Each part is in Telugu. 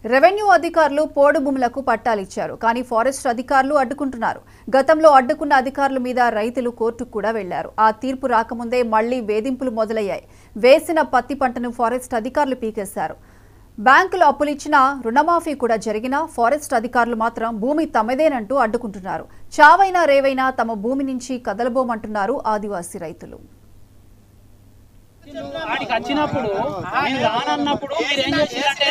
రెవెన్యూ అధికారులు పోడు భూములకు పట్టాలిచ్చారు. కానీ ఫారెస్ట్ అధికారులు అడ్డుకుంటున్నారు. గతంలో అడ్డుకున్న అధికారుల మీద రైతులు కోర్టుకు కూడా వెళ్లారు. ఆ తీర్పు రాకముందే మళ్లీ వేధింపులు మొదలయ్యాయి. వేసిన పత్తి పంటను ఫారెస్ట్ అధికారులు పీకేశారు. బ్యాంకులు అప్పులిచ్చినా రుణమాఫీ కూడా జరిగినా ఫారెస్ట్ అధికారులు మాత్రం భూమి తమదేనంటూ అడ్డుకుంటున్నారు. చావైనా రేవైనా తమ భూమి నుంచి కదలబోమంటున్నారు ఆదివాసీ రైతులు. వాడికి వచ్చినప్పుడు నేను రానన్నప్పుడు మీరు ఏం చేశారంటే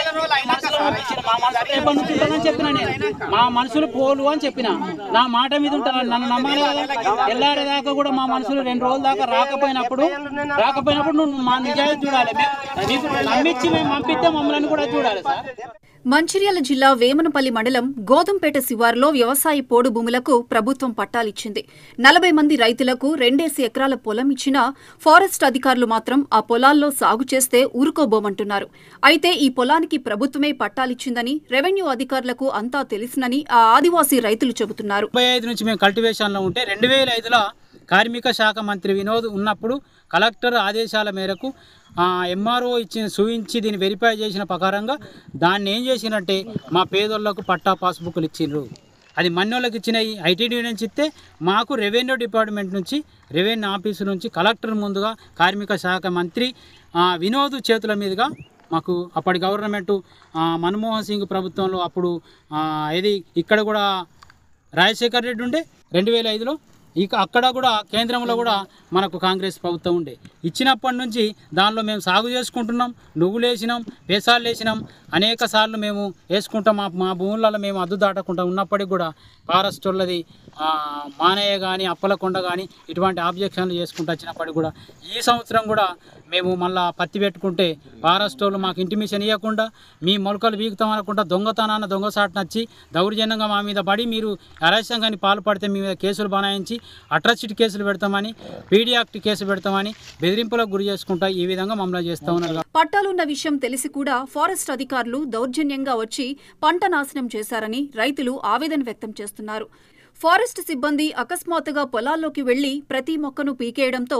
చెప్పిన నేను మా మనుషులు పోలు అని చెప్పిన నా మాట మీద ఉంటాను. నన్ను నమ్మాలి కదా. తెల్లారేదాకా కూడా మా మనుషులు 2 రోజుల దాకా రాకపోయినప్పుడు నువ్వు మా నిజాయితీ చూడాలి. మీకు నమ్మించి మేము పంపిస్తే మమ్మల్ని కూడా చూడాలి సార్. మంచిర్యాల జిల్లా వేమనపల్లి మండలం గోధుంపేట శివారులో వ్యవసాయ పోడు భూములకు ప్రభుత్వం పట్టాలిచ్చింది. 40 మంది రైతులకు 2 ఎకరాల పొలం ఇచ్చినా ఫారెస్ట్ అధికారులు మాత్రం ఆ పొలాల్లో సాగు చేస్తే ఊరుకోబోమంటున్నారు. అయితే ఈ పొలానికి ప్రభుత్వమే పట్టాలిచ్చిందని రెవెన్యూ అధికారులకు అంతా తెలుసునని ఆ ఆదివాసీ రైతులు చెబుతున్నారు. 2005 నుంచి మేము కల్టివేషన్లో ఉంటే 2005లో కార్మిక శాఖ మంత్రి వినోద్ ఉన్నప్పుడు కలెక్టర్ ఆదేశాల మేరకు ఎంఆర్ఓ చూపించి దీన్ని వెరిఫై చేసిన ప్రకారంగా దాన్ని ఏం చేసినట్టే మా పేదోళ్లకు పట్టా పాస్బుక్లు ఇచ్చిండ్రు. అది మన్నోళ్ళకి ఇచ్చినాయి. ఐటీడీ నుంచి ఇస్తే మాకు రెవెన్యూ డిపార్ట్మెంట్ నుంచి రెవెన్యూ ఆఫీసు నుంచి కలెక్టర్ ముందుగా కార్మిక శాఖ మంత్రి వినోద్ చేతుల మీదుగా మాకు అప్పటి గవర్నమెంటు మన్మోహన్ సింగ్ ప్రభుత్వంలో అప్పుడు ఇక్కడ కూడా రాజశేఖర్ రెడ్డి ఉండే 2005లో అక్కడ కూడా కేంద్రంలో కూడా మనకు కాంగ్రెస్ ప్రభుత్వం ఉండే. ఇచ్చినప్పటి నుంచి దానిలో మేము సాగు చేసుకుంటున్నాం. నువ్వులు వేసినాం, పేసాలు వేసినాం, అనేక సార్లు మేము వేసుకుంటాం. మా భూములలో మేము అద్దు దాటకుండా ఉన్నప్పటికీ కూడా ఫారెస్ట్ వాళ్ళది మానయ్య కానీ అప్పలకొండ కానీ ఇటువంటి ఆబ్జెక్షన్లు చేసుకుంటూ వచ్చినప్పటికి కూడా ఈ సంవత్సరం కూడా మేము మళ్ళీ పత్తి పెట్టుకుంటే ఫారెస్ట్ వాళ్ళు మాకు ఇంటిమిషన్ ఇవ్వకుండా మీ మొలకలు వీగుతాం అనకుండా దొంగసాటును వచ్చి దౌర్జన్యంగా మా మీద పడి మీరు అరాచకంగాని పాల్పడితే మీ మీద కేసులు బనాయించి అట్రాసిటీ కేసులు పెడతామని, పీడీ యాక్ట్ కేసు పెడతామని బెదిరింపులకు గురి చేసుకుంటా ఈ విధంగా మమ్మల్ని చేస్తూ ఉన్నారు. పట్టాలున్న విషయం తెలిసి కూడా ఫారెస్ట్ అధికారులు దౌర్జన్యంగా వచ్చి పంట నాశనం చేశారని రైతులు ఆవేదన వ్యక్తం చేస్తున్నారు. ఫారెస్ట్ సిబ్బంది అకస్మాత్తుగా పొలాల్లోకి వెళ్లి ప్రతి మొక్కను పీకేయడంతో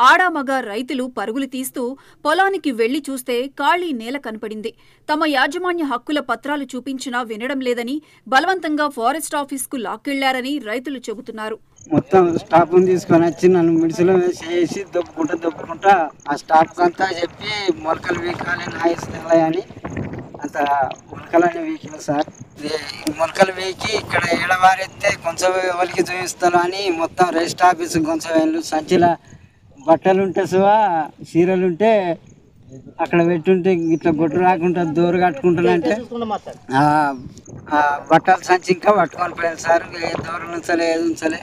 ఆడామగ రైతులు పరుగులు తీస్తూ పొలానికి వెళ్లి చూస్తే ఖాళీ నేల కనపడింది. తమ యాజమాన్య హక్కుల పత్రాలు చూపించినా వినడం లేదని బలవంతంగా ఫారెస్ట్ ఆఫీస్కు లాక్కెళ్లారని రైతులు చెబుతున్నారు. మొత్తం స్టాఫ్ తీసుకొని వచ్చి నన్ను మిడిసిలో వేసి దొప్పుకుంటా ఆ స్టాఫ్ అంతా చెప్పి మొలకలు వీకాలి నాయిస్తాయి అని అంత మొలకలని వీకింది సార్. మొలకలు వీకి ఇక్కడ ఏడవారెత్తే కొంచెం వాళ్ళకి చూపిస్తాను అని మొత్తం రిజిస్టర్ ఆఫీసు కొంచెం వెళ్ళు సంచిల బట్టలుంటే సువా చీరలుంటే అక్కడ పెట్టుంటే ఇట్లా గొడ్డు రాకుండా దూరు కట్టుకుంటానంటే బట్టల సంచి ఇంకా పట్టుకొని పోయాను సార్. ఏ దూరం ఉంచలే ఏది ఉంచలే.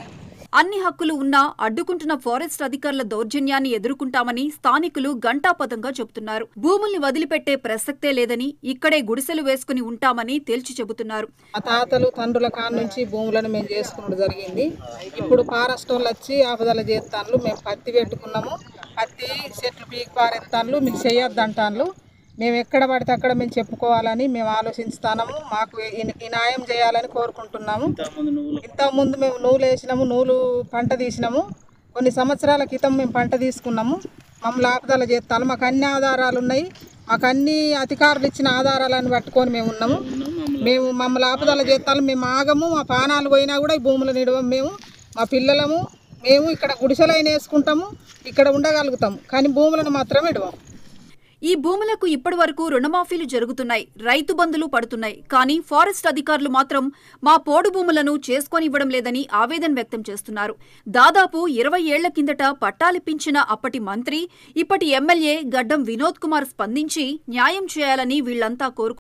అన్ని హక్కులు ఉన్నా అడ్డుకుంటున్న ఫారెస్ట్ అధికారుల దౌర్జన్యాన్ని ఎదుర్కొంటామని స్థానికులు ఘంటాపథంగా చెబుతున్నారు. భూముల్ని వదిలిపెట్టే ప్రసక్తే లేదని ఇక్కడే గుడిసెలు వేసుకుని ఉంటామని తేల్చి చెబుతున్నారు. మా తాతలు తండ్రుల కాడ నుంచి భూములను మేము చేసుకున్నది జరిగింది. ఇప్పుడు ఫారెస్ట్ వాళ్ళు వచ్చి ఆపదల చేస్తాన్లు. మేము పత్తి పెట్టుకున్నాము. పత్తి చెట్లు పీకి పారేస్తాన్లు. మీకు చేయొద్దంటాన్లు. మేము ఎక్కడ పడితే అక్కడ మేము చెప్పుకోవాలని మేము ఆలోచిస్తాము. మాకు ఈ న్యాయం చేయాలని కోరుకుంటున్నాము. ఇంతకుముందు మేము నూలు వేసినాము, నూలు పంట తీసినాము. కొన్ని సంవత్సరాల క్రితం మేము పంట తీసుకున్నాము. మమ్మల్ని ఆపదల చేస్తాను. మాకు అన్ని ఆధారాలు ఉన్నాయి. మాకు అన్ని అధికారులు ఇచ్చిన ఆధారాలను పట్టుకొని మేము ఉన్నాము. మమ్మల్ని ఆపదల చేస్తాను. మేము ఆగము. మా పానాలు పోయినా కూడా ఈ భూములు నిడవము. మా పిల్లలము మేము ఇక్కడ గుడిసెలైన వేసుకుంటాము. ఇక్కడ ఉండగలుగుతాము. కానీ భూములను మాత్రం ఇడవము. ఈ భూములకు ఇప్పటి వరకు రుణమాఫీలు జరుగుతున్నాయి, రైతు బంధులు పడుతున్నాయి. కానీ ఫారెస్ట్ అధికారులు మాత్రం మా పోడు భూములను చేసుకొనివ్వడం లేదని ఆవేదన వ్యక్తం చేస్తున్నారు. దాదాపు 20 ఏళ్ల కిందట పట్టాలిప్పించిన అప్పటి మంత్రి, ఇప్పటి ఎమ్మెల్యే గడ్డం వినోద్ కుమార్ స్పందించి న్యాయం చేయాలని వీళ్లంతా కోరుకుంటున్నారు.